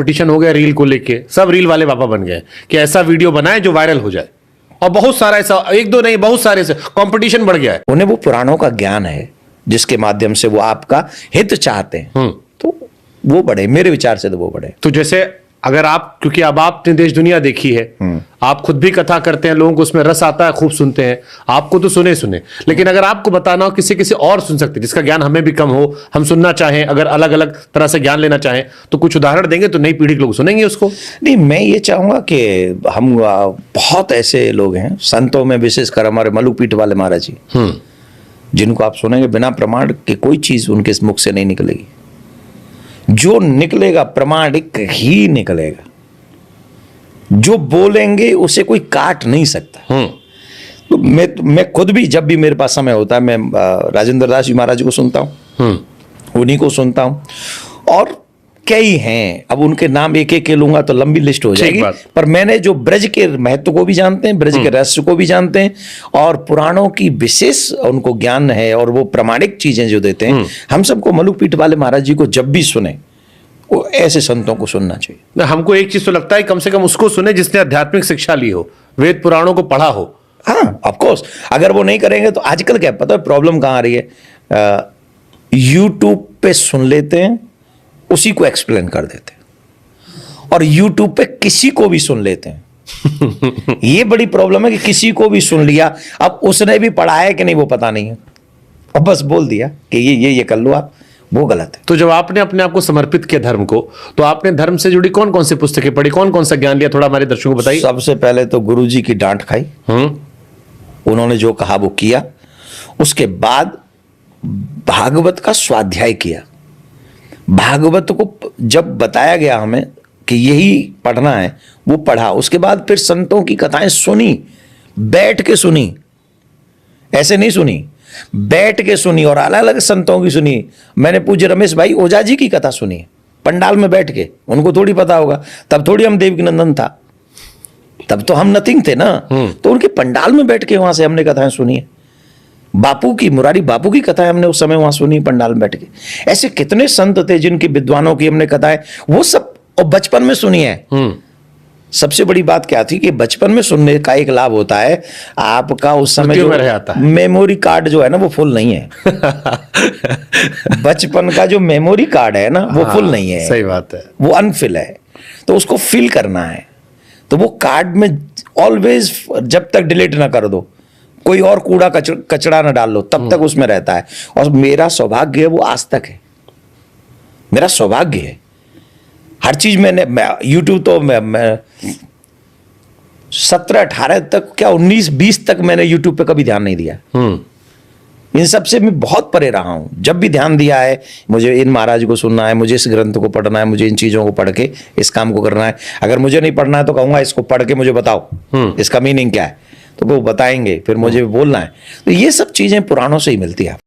Competition हो गया reel को लेके, सब रील वाले पापा बन गए कि ऐसा वीडियो बनाए जो वायरल हो जाए, और बहुत सारा ऐसा, एक दो नहीं बहुत सारे से कंपटीशन बढ़ गया है। उन्हें वो पुराणों का ज्ञान है जिसके माध्यम से वो आपका हित चाहते हैं, तो वो बड़े, मेरे विचार से तो वो बड़े। तो जैसे अगर आप, क्योंकि अब आपने देश दुनिया देखी है, आप खुद भी कथा करते हैं, लोगों को उसमें रस आता है, खूब सुनते हैं, आपको तो सुने सुने, लेकिन अगर आपको बताना हो किसी किसी और सुन सकते जिसका ज्ञान हमें भी कम हो, हम सुनना चाहें, अगर अलग अलग तरह से ज्ञान लेना चाहें, तो कुछ उदाहरण देंगे तो नई पीढ़ी के लोग सुनेंगे उसको। नहीं, मैं ये चाहूंगा कि हम बहुत ऐसे लोग हैं संतों में, विशेषकर हमारे मलुकपीठ वाले महाराज जी, जिनको आप सुनेंगे बिना प्रमाण के कोई चीज उनके मुख से नहीं निकलेगी, जो निकलेगा प्रमाणिक ही निकलेगा, जो बोलेंगे उसे कोई काट नहीं सकता। तो मैं खुद भी जब भी मेरे पास समय होता है, मैं राजेंद्र दास जी महाराज को सुनता हूं, उन्हीं को सुनता हूं, और कई हैं, अब उनके नाम एक एक के लूंगा तो लंबी लिस्ट हो जाएगी, पर मैंने जो ब्रज के महत्व को भी जानते हैं, ब्रज के रहस्य को भी जानते हैं, और पुराणों की विशेष उनको ज्ञान है, और वो प्रमाणिक चीजें जो देते हैं, हम सबको मलुकपीठ वाले महाराज जी को जब भी सुने, वो ऐसे संतों को सुनना चाहिए। हमको एक चीज तो लगता है, कम से कम उसको सुने जिसने आध्यात्मिक शिक्षा ली हो, वेद पुराणों को पढ़ा हो। हाँ, ऑफ कोर्स, अगर वो नहीं करेंगे तो आजकल क्या पता है प्रॉब्लम कहाँ आ रही है, यूट्यूब पे सुन लेते हैं, उसी को एक्सप्लेन कर देते हैं, और यूट्यूब पे किसी को भी सुन लेते हैं। ये बड़ी प्रॉब्लम है कि किसी को भी सुन लिया, अब उसने भी पढ़ा है कि नहीं वो पता नहीं है, अब बस बोल दिया कि ये कर लो आप, वो गलत है। तो जब आपने अपने आप को समर्पित किया धर्म को, तो आपने धर्म से जुड़ी कौन कौन सी पुस्तकें पढ़ी, कौन कौन सा ज्ञान लिया, थोड़ा हमारे दर्शकों को बताइए। सबसे पहले तो गुरुजी की डांट खाई, उन्होंने जो कहा वो किया। उसके बाद भागवत का स्वाध्याय किया, भागवत को जब बताया गया हमें कि यही पढ़ना है, वो पढ़ा। उसके बाद फिर संतों की कथाएं सुनी, बैठ के सुनी, ऐसे नहीं सुनी, बैठ के सुनी, और अलग अलग संतों की सुनी। मैंने पूज्य रमेश भाई ओझा जी की कथा सुनी पंडाल में बैठ के, उनको थोड़ी पता होगा, तब थोड़ी हम देवकी नंदन था, तब तो हम नथिंग थे ना, तो उनके पंडाल में बैठ के वहां से हमने कथाएं सुनी है। बापू की, मुरारी बापू की कथाएं हमने उस समय वहां सुनी पंडाल में बैठ के। ऐसे कितने संत थे जिनकी विद्वानों की हमने कथाएं, वो सब और बचपन में सुनी है। सबसे बड़ी बात क्या थी कि बचपन में सुनने का एक लाभ होता है, आपका उस समय जो मेमोरी कार्ड जो है ना वो फुल नहीं है। बचपन का जो मेमोरी कार्ड है ना वो फुल नहीं है, सही बात है, वो अनफिल है, तो उसको फिल करना है। तो वो कार्ड में ऑलवेज, जब तक डिलीट ना कर दो, कोई और कूड़ा कचड़ा ना डाल लो, तब तक उसमें रहता है। और मेरा सौभाग्य है वो आज तक है, मेरा सौभाग्य है। हर चीज मैंने, यूट्यूब तो मैं 17-18 तक, क्या 19-20 तक मैंने यूट्यूब पे कभी ध्यान नहीं दिया। इन सब से मैं बहुत परे रहा हूं। जब भी ध्यान दिया है, मुझे इन महाराज को सुनना है, मुझे इस ग्रंथ को पढ़ना है, मुझे इन चीजों को पढ़ के इस काम को करना है। अगर मुझे नहीं पढ़ना है तो कहूंगा इसको पढ़ के मुझे बताओ इसका मीनिंग क्या है, तो वो बताएंगे, फिर मुझे बोलना है। तो ये सब चीजें पुराणों से ही मिलती है।